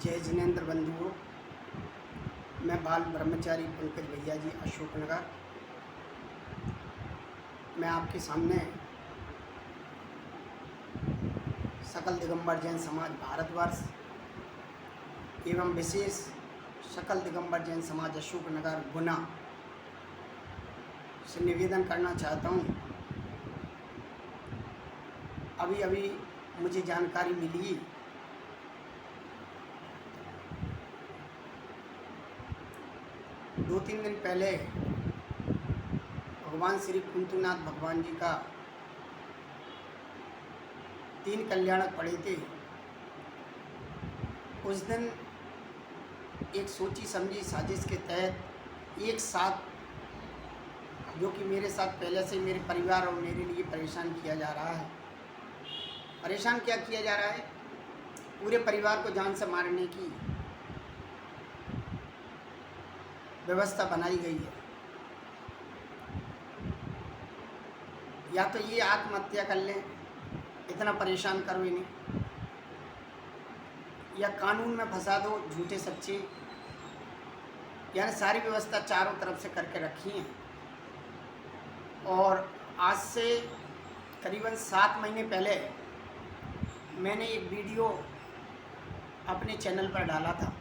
जय जिनेन्द्र बंधुओं, मैं बाल ब्रह्मचारी पंकज भैया जी अशोकनगर। मैं आपके सामने सकल दिगंबर जैन समाज भारतवर्ष एवं विशेष सकल दिगंबर जैन समाज अशोकनगर गुना से निवेदन करना चाहता हूँ। अभी अभी मुझे जानकारी मिली 2-3 दिन पहले भगवान श्री कुंतुनाथ भगवान जी का 3 कल्याणक पड़े थे। उस दिन एक सोची समझी साजिश के तहत एक साथ, जो कि मेरे साथ पहले से मेरे परिवार और मेरे लिए परेशान किया जा रहा है। परेशान क्या किया जा रहा है? पूरे परिवार को जान से मारने की व्यवस्था बनाई गई है। या तो ये आत्महत्या कर लें, इतना परेशान करो इन्हें, या कानून में फंसा दो झूठे सच्चे। यानी सारी व्यवस्था चारों तरफ से करके रखी है। और आज से करीबन 7 महीने पहले मैंने एक वीडियो अपने चैनल पर डाला था,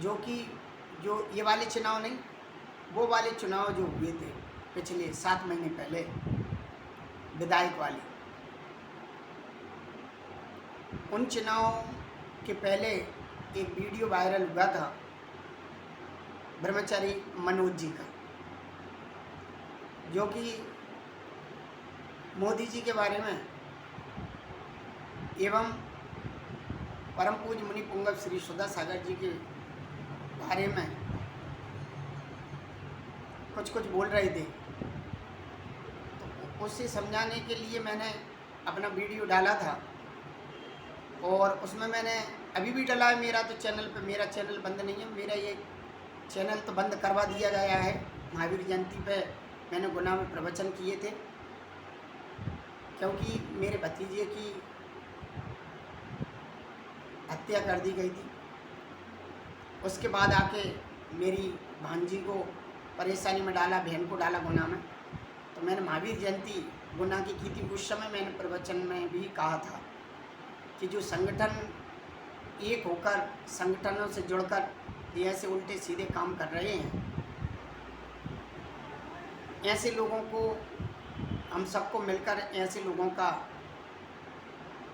जो कि जो ये वाले चुनाव नहीं, वो वाले चुनाव जो हुए थे पिछले 7 महीने पहले, विधायक वाले, उन चुनाव के पहले एक वीडियो वायरल हुआ था ब्रह्मचारी मनोज जी का, जो कि मोदी जी के बारे में एवं परम पूज्य मुनि पुंगव श्री सुधा सागर जी के बारे में कुछ बोल रहे थे। तो उससे समझाने के लिए मैंने अपना वीडियो डाला था, और उसमें मैंने अभी भी डाला है। मेरा तो चैनल पे, मेरा चैनल बंद नहीं है, मेरा ये चैनल तो बंद करवा दिया गया है। महावीर जयंती पे मैंने गुना में प्रवचन किए थे, क्योंकि मेरे भतीजे की हत्या कर दी गई थी। उसके बाद आके मेरी भांजी को परेशानी में डाला, बहन को डाला गुना में। तो मैंने महावीर जयंती गुना की थी। उस समय मैंने प्रवचन में भी कहा था कि जो संगठन एक होकर, संगठनों से जुड़कर ये ऐसे उल्टे सीधे काम कर रहे हैं, ऐसे लोगों को, हम सबको मिलकर ऐसे लोगों का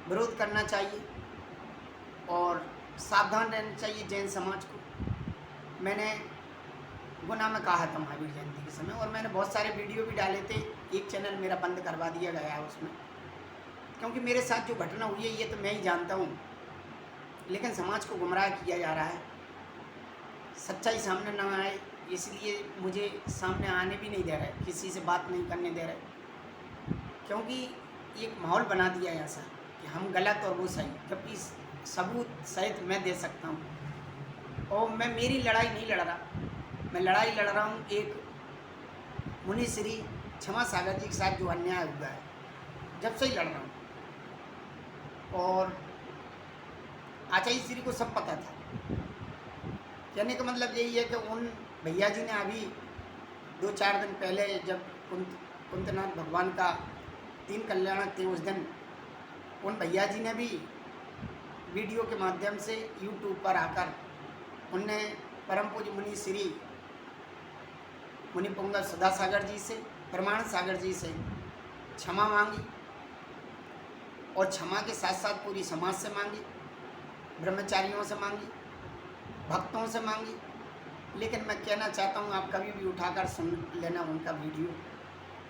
विरोध करना चाहिए और सावधान रहना चाहिए जैन समाज को। मैंने गुना में कहा था महावीर जयंती के समय, और मैंने बहुत सारे वीडियो भी डाले थे। एक चैनल मेरा बंद करवा दिया गया है उसमें, क्योंकि मेरे साथ जो घटना हुई है ये तो मैं ही जानता हूँ, लेकिन समाज को गुमराह किया जा रहा है। सच्चाई सामने ना आए, इसलिए मुझे सामने आने भी नहीं दे रहा है, किसी से बात नहीं करने दे रहे, क्योंकि एक माहौल बना दिया है ऐसा कि हम गलत और वो सही, जबकि सबूत सहित मैं दे सकता हूँ। और मैं मेरी लड़ाई नहीं लड़ रहा, मैं लड़ाई लड़ रहा हूँ एक मुनि श्री क्षमा सागर जी के साथ जो अन्याय हुआ है, जब से ही लड़ रहा हूँ। और आचार्य श्री को सब पता था। कहने का मतलब यही है कि उन भैया जी ने अभी 2-4 दिन पहले, जब कुंतनाथ भगवान का 3 कल्याणक थे, उस दिन उन भैया जी ने भी वीडियो के माध्यम से यूट्यूब पर आकर उनने परम पूज्य मुनि श्री मुनि पुंगव सुधा सागर जी से, प्रमाण सागर जी से क्षमा मांगी, और क्षमा के साथ साथ पूरी समाज से मांगी, ब्रह्मचारियों से मांगी, भक्तों से मांगी। लेकिन मैं कहना चाहता हूँ, आप कभी भी उठाकर सुन लेना उनका वीडियो।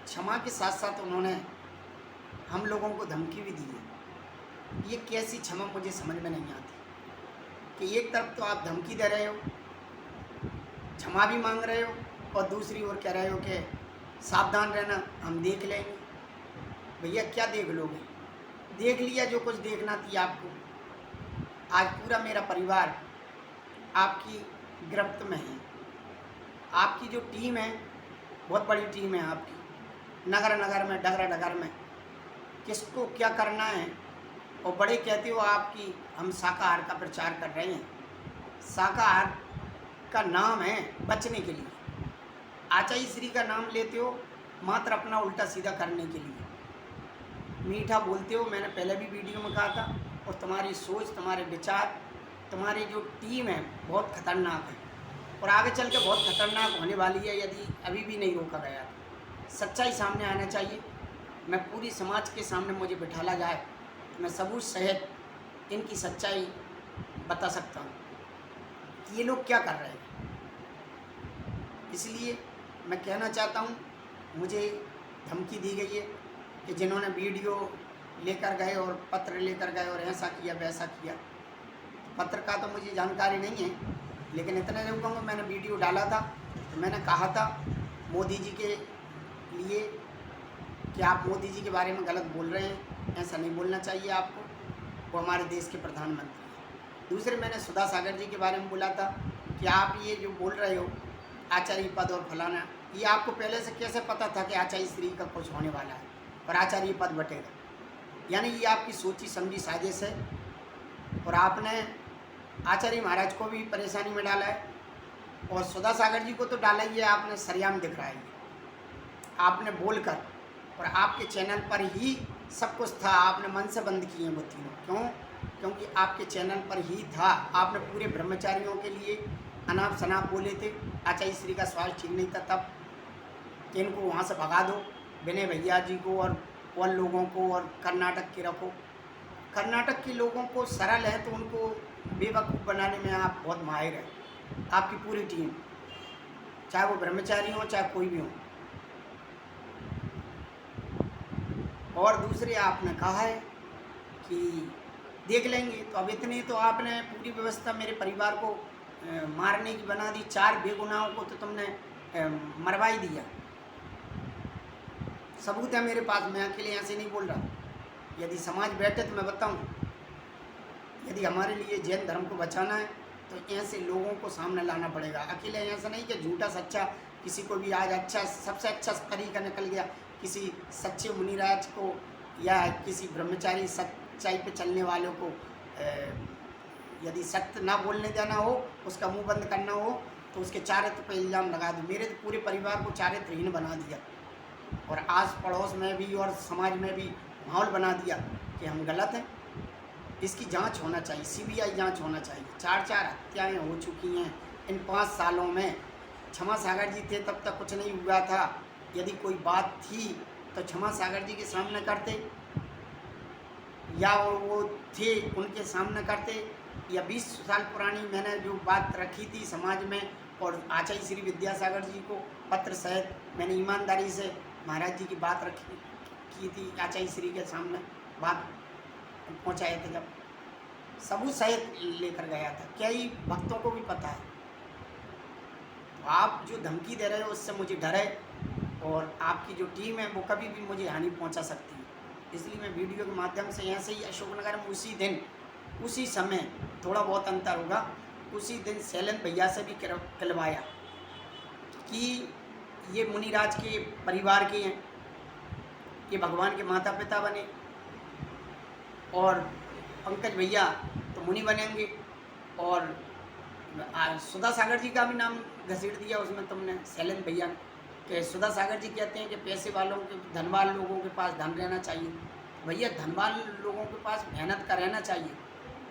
क्षमा के साथ साथ उन्होंने हम लोगों को धमकी भी दी है। ये कैसी क्षमा मुझे समझ में नहीं आती कि एक तरफ तो आप धमकी दे रहे हो, क्षमा भी मांग रहे हो, और दूसरी ओर कह रहे हो कि सावधान रहना, हम देख लेंगे। भैया क्या देख लोगे? देख लिया जो कुछ देखना थी आपको। आज पूरा मेरा परिवार आपकी गिरफ्त में है। आपकी जो टीम है, बहुत बड़ी टीम है आपकी, नगर नगर में, डगर डगर में किसको क्या करना है और बड़े कहते हो आपकी हम शाकाहार का प्रचार कर रहे हैं। शाकाहार का नाम है बचने के लिए, आचार्य श्री का नाम लेते हो मात्र अपना उल्टा सीधा करने के लिए, मीठा बोलते हो। मैंने पहले भी वीडियो में कहा था। और तुम्हारी सोच, तुम्हारे विचार, तुम्हारी जो टीम है बहुत खतरनाक है और आगे चल के बहुत खतरनाक होने वाली है यदि अभी भी नहीं रोका गया। सच्चाई सामने आना चाहिए। मैं पूरी समाज के सामने मुझे बिठाला जाए तो मैं सबूत सहित इनकी सच्चाई बता सकता हूँ कि ये लोग क्या कर रहे हैं। इसलिए मैं कहना चाहता हूँ, मुझे धमकी दी गई है कि जिन्होंने वीडियो लेकर गए और पत्र लेकर गए और ऐसा किया वैसा किया। पत्र का तो मुझे जानकारी नहीं है, लेकिन इतना जरूर कहूँगा, मैंने वीडियो डाला था तो मैंने कहा था मोदी जी के लिए कि आप मोदी जी के बारे में गलत बोल रहे हैं, ऐसा नहीं बोलना चाहिए आपको, वो हमारे देश के प्रधानमंत्री हैं। दूसरे मैंने सुधा सागर जी के बारे में बोला था कि आप ये जो बोल रहे हो आचार्य पद और फलाना, ये आपको पहले से कैसे पता था कि आचार्य श्री का कुछ होने वाला है और आचार्य पद बटेगा। यानी ये आपकी सोची समझी साजिश है और आपने आचार्य महाराज को भी परेशानी में डाला है और सुधा सागर जी को तो डाला ही है आपने, सरेआम दिख रहा है आपने बोलकर। और आपके चैनल पर ही सब कुछ था, आपने मन से बंद किए वो तीनों। क्यों? क्योंकि आपके चैनल पर ही था। आपने पूरे ब्रह्मचारियों के लिए अनाप शनाप बोले थे, आचार्य श्री का स्वास्थ्य ठीक नहीं था तब कि इनको वहाँ से भगा दो, विनय भैया जी को और लोगों को, और कर्नाटक के रखो। कर्नाटक के लोगों को सरल है तो उनको बेवकूफ़ बनाने में आप बहुत माहिर हैं, आपकी पूरी टीम, चाहे वो ब्रह्मचारी हो चाहे कोई भी हो। और दूसरे आपने कहा है कि देख लेंगे, तो अब इतने तो आपने पूरी व्यवस्था मेरे परिवार को मारने की बना दी। 4 बेगुनाहों को तो तुमने मरवा ही दिया। सबूत है मेरे पास, मैं अकेले ऐसे नहीं बोल रहा। यदि समाज बैठे तो मैं बताऊं, यदि हमारे लिए जैन धर्म को बचाना है तो ऐसे लोगों को सामने लाना पड़ेगा। अकेले ऐसा नहीं कि झूठा सच्चा किसी को भी आज अच्छा सबसे अच्छा तरीका निकल गया, किसी सच्चे मुनिराज को या किसी ब्रह्मचारी सच्चाई पे चलने वालों को यदि सत्य ना बोलने देना हो, उसका मुंह बंद करना हो, तो उसके चारित्र पर इल्ज़ाम लगा दो। मेरे तो पूरे परिवार को चारित्रहीन बना दिया और आस पड़ोस में भी और समाज में भी माहौल बना दिया कि हम गलत हैं। इसकी जांच होना चाहिए, सीबीआई जांच होना चाहिए। 4 हत्याएं हो चुकी हैं इन 5 सालों में। क्षमा सागर जी थे तब तक कुछ नहीं हुआ था। यदि कोई बात थी तो क्षमा सागर जी के सामने करते, या वो थे उनके सामने करते, या 20 साल पुरानी मैंने जो बात रखी थी समाज में और आचार्य श्री विद्यासागर जी को पत्र सहित मैंने ईमानदारी से महाराज जी की बात रखी की थी, आचार्य श्री के सामने बात पहुंचाए थे, जब सबूत सहित लेकर गया था। कई भक्तों को भी पता है। तो आप जो धमकी दे रहे हो उससे मुझे डर है और आपकी जो टीम है वो कभी भी मुझे हानि पहुंचा सकती है। इसलिए मैं वीडियो के माध्यम से यहाँ से ही अशोकनगर में उसी दिन उसी समय, थोड़ा बहुत अंतर होगा, उसी दिन सैलन भैया से भी कहलवाया कि ये मुनिराज के परिवार के हैं, ये भगवान के माता पिता बने और पंकज भैया तो मुनि बनेंगे। और सुधा सागर जी का भी नाम घसीट दिया उसमें तुमने, सैलन भैया कि सुधा सागर जी कहते हैं कि पैसे वालों के, धनवान लोगों के पास धन रहना चाहिए। भैया धनवान लोगों के पास मेहनत का रहना चाहिए,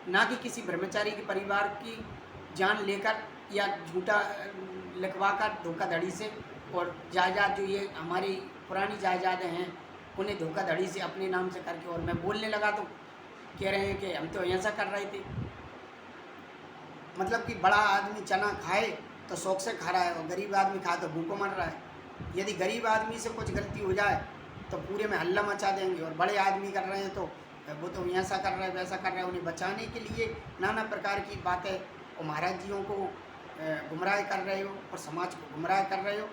ना कि किसी ब्रह्मचारी के परिवार की जान लेकर या झूठा लिखवा कर धोखाधड़ी से, और जायदाद जो ये हमारी पुरानी जायदादें हैं उन्हें धोखाधड़ी से अपने नाम से करके। और मैं बोलने लगा तो कह रहे हैं कि हम तो ऐसा कर रहे थे। मतलब कि बड़ा आदमी चना खाए तो शौक से खा रहा है और गरीब आदमी खाए तो भूखों मर रहा है। यदि गरीब आदमी से कुछ गलती हो जाए तो पूरे में हल्ला मचा देंगे, और बड़े आदमी कर रहे हैं तो वो तो ऐसा कर रहा है वैसा कर रहा है। उन्हें बचाने के लिए नाना प्रकार की बातें और महाराज जियों को गुमराह कर रहे हो और समाज को गुमराह कर रहे हो।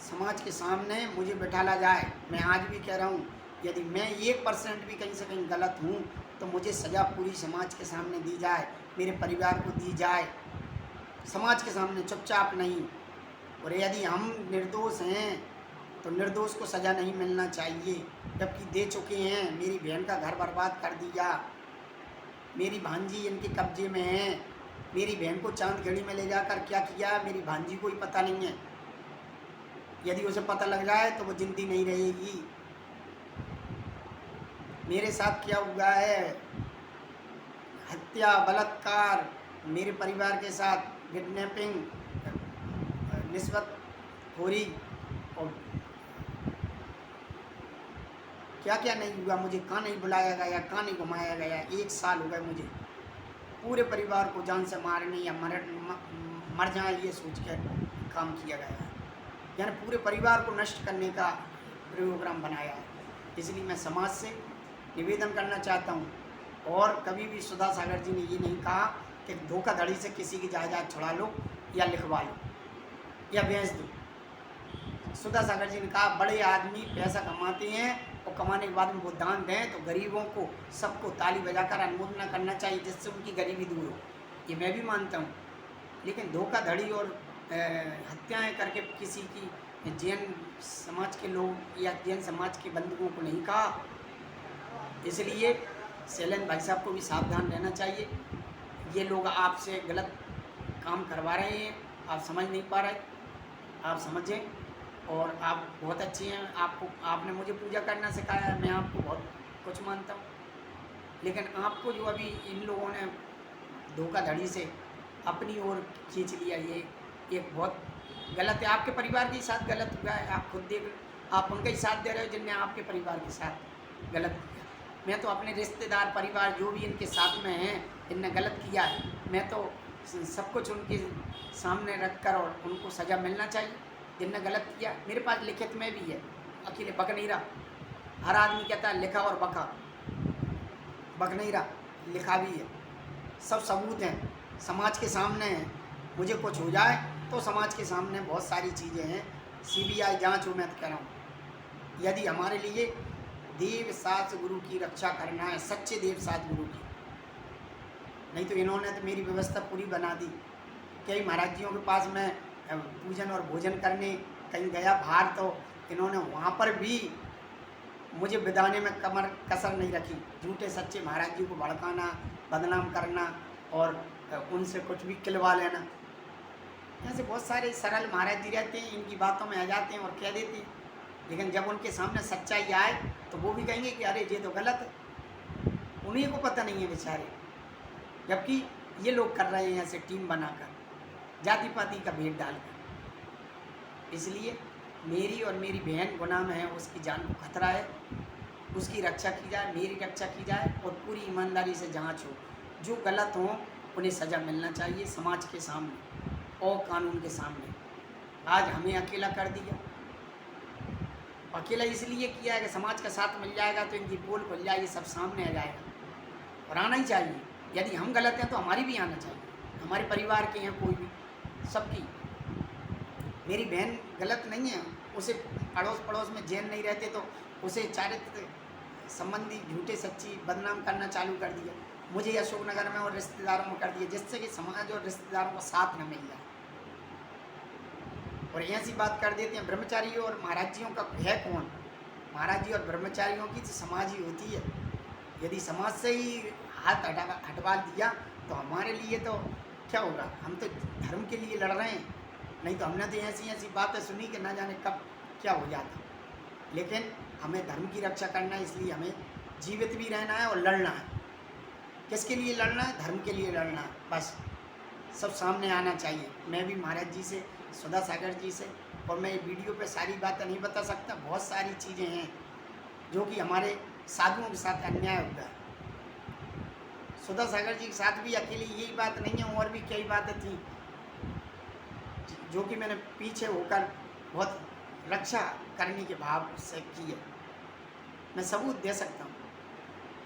समाज के सामने मुझे बैठाला जाए, मैं आज भी कह रहा हूँ, यदि मैं 1% भी कहीं से कहीं गलत हूँ तो मुझे सज़ा पूरी समाज के सामने दी जाए, मेरे परिवार को दी जाए, समाज के सामने, चुपचाप नहीं। और यदि हम निर्दोष हैं तो निर्दोष को सज़ा नहीं मिलना चाहिए, जबकि दे चुके हैं। मेरी बहन का घर बर्बाद कर दिया, मेरी भांजी इनके कब्जे में है। मेरी बहन को चांदखेड़ी में ले जाकर क्या किया मेरी भांजी को ही पता नहीं है। यदि उसे पता लग जाए तो वो जिंदी नहीं रहेगी। मेरे साथ क्या हुआ है, हत्या, बलात्कार, मेरे परिवार के साथ किडनैपिंग, रिश्वतखोरी और क्या क्या नहीं हुआ। मुझे कहाँ नहीं बुलाया गया, कहाँ नहीं घुमाया गया। 1 साल हो गए मुझे पूरे परिवार को जान से मारने या मर जाए ये सोच कर काम किया गया है। यानी पूरे परिवार को नष्ट करने का प्रोग्राम बनाया है। इसलिए मैं समाज से निवेदन करना चाहता हूँ। और कभी भी सुधा सागर जी ने ये नहीं कहा कि धोखाधड़ी से किसी की जायदाद छुड़ा लो या लिखवा लो या बेच दो। सुधा सागर जी ने कहा बड़े आदमी पैसा कमाते हैं और कमाने के बाद में वो दान दें तो गरीबों को सबको ताली बजाकर अनुमोदना करना चाहिए जिससे उनकी गरीबी दूर हो। ये मैं भी मानता हूँ। लेकिन धोखाधड़ी और हत्याएं करके किसी की जैन समाज के लोग या जैन समाज के बंधुओं को नहीं कहा। इसलिए शैलेंद्र भाई साहब को भी सावधान रहना चाहिए। ये लोग आपसे गलत काम करवा रहे हैं, आप समझ नहीं पा रहे। आप समझें और आप बहुत अच्छे हैं। आपने मुझे पूजा करना सिखाया है, मैं आपको बहुत कुछ मानता हूँ। लेकिन आपको जो अभी इन लोगों ने धोखाधड़ी से अपनी ओर खींच लिया, ये एक बहुत गलत है। आपके परिवार के साथ गलत हुआ है, आप खुद देख, आप उनका ही साथ दे रहे हो जिनने आपके परिवार के साथ गलत किया। मैं तो अपने रिश्तेदार परिवार जो भी इनके साथ में हैं इनने गलत किया है, मैं तो सब कुछ उनके सामने रख कर और उनको सज़ा मिलना चाहिए जिनने गलत किया। मेरे पास लिखित में भी है, अकेले बक नहीं रहा। हर आदमी कहता है लिखा और बका, बक नहीं रहा, लिखा भी है। सब सबूत हैं, समाज के सामने हैं। मुझे कुछ हो जाए तो समाज के सामने बहुत सारी चीज़ें हैं। CBI जांच हो, मैं तो कह रहा हूँ। यदि हमारे लिए देव सास गुरु की रक्षा करना है, सच्चे देव सास गुरु की, नहीं तो इन्होंने तो मेरी व्यवस्था पूरी बना दी। कई महाराज जियों के पास मैं पूजन और भोजन करने कहीं गया बाहर तो इन्होंने वहाँ पर भी मुझे बिदाने में कमर कसर नहीं रखी। झूठे सच्चे महाराज जी को भड़काना, बदनाम करना और उनसे कुछ भी किलवा लेना। ऐसे बहुत सारे सरल महाराज जी रहते हैं, इनकी बातों में आ जाते हैं और कह देते हैं। लेकिन जब उनके सामने सच्चाई आए तो वो भी कहेंगे कि अरे ये तो गलत है। उन्हीं को पता नहीं है बेचारे, जबकि ये लोग कर रहे हैं ऐसे टीम बनाकर, जाति पाति का भेद डालकर। इसलिए मेरी और मेरी बहन गुनाह में है, उसकी जान को खतरा है, उसकी रक्षा की जाए, मेरी रक्षा की जाए और पूरी ईमानदारी से जांच हो। जो गलत हो उन्हें सज़ा मिलना चाहिए समाज के सामने और कानून के सामने। आज हमें अकेला कर दिया, अकेला इसलिए किया है कि समाज का साथ मिल जाएगा तो इनकी पोल खुल जाएगी, सब सामने आ जाएगा। और आना ही चाहिए। यदि हम गलत हैं तो हमारी भी आना चाहिए। हमारे परिवार के हैं कोई भी, सबकी। मेरी बहन गलत नहीं है, उसे अड़ोस पड़ोस में जैन नहीं रहते तो उसे चारित्र संबंधी झूठे सच्ची बदनाम करना चालू कर दिया। मुझे अशोकनगर में और रिश्तेदारों में कर दिया, जिससे कि समाज और रिश्तेदारों को साथ न मिल जाए। और ऐसी बात कर देते हैं। ब्रह्मचारियों और महाराजियों का है कौन? महाराज जी और ब्रह्मचारियों की तो समाज ही होती है। यदि समाज से ही हाथ हटवा दिया तो हमारे लिए तो क्या होगा? हम तो धर्म के लिए लड़ रहे हैं, नहीं तो हमने तो ऐसी ऐसी बातें सुनी कि ना जाने कब क्या हो जाता। लेकिन हमें धर्म की रक्षा करना है, इसलिए हमें जीवित भी रहना है और लड़ना है। किसके लिए लड़ना है? धर्म के लिए लड़ना है, बस। सब सामने आना चाहिए। मैं भी महाराज जी से, सुधा सागर जी से, और मैं वीडियो पे सारी बातें नहीं बता सकता। बहुत सारी चीज़ें हैं जो कि हमारे साधुओं के साथ अन्याय हुआ है। सुधा सागर जी के साथ भी अकेली यही बात नहीं है, और भी कई बातें थी जो कि मैंने पीछे होकर बहुत रक्षा करने के भाव से की है। मैं सबूत दे सकता हूँ,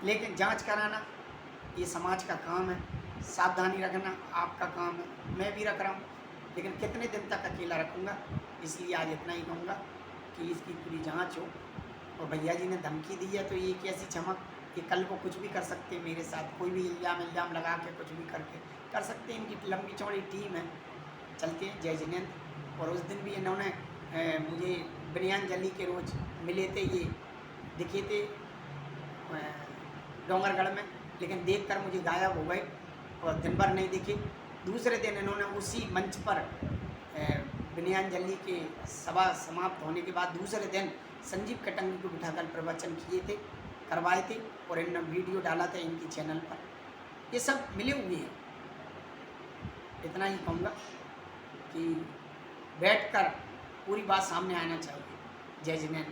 लेकिन जांच कराना ये समाज का काम है, सावधानी रखना आपका काम है। मैं भी रख रहा हूँ, लेकिन कितने दिन तक अकेला रखूँगा? इसलिए आज इतना ही कहूँगा कि इसकी पूरी जांच हो। और भैया जी ने धमकी दी है तो ये कैसी चमक कि कल को कुछ भी कर सकते हैं मेरे साथ। कोई भी इल्ज़ाम लगा के कुछ भी करके कर सकते हैं। इनकी लंबी चौड़ी टीम है, चलते हैं। जय जिनेंद्र। और उस दिन भी इन्होंने मुझे बनियान जली के रोज़ मिले थे, ये दिखे थे डोंगरगढ़ में, लेकिन देखकर मुझे गायब हो गए और दिन भर नहीं दिखे। दूसरे दिन इन्होंने उसी मंच पर विनयांजलि के सभा समाप्त होने के बाद दूसरे दिन संजीव कटंगी को बिठाकर प्रवचन किए थे, करवाए थे और इन्होंने वीडियो डाला था इनकी चैनल पर। ये सब मिले हुए हैं। इतना ही कहूँगा कि बैठकर पूरी बात सामने आना चाहिए। जय जिनेंद्र।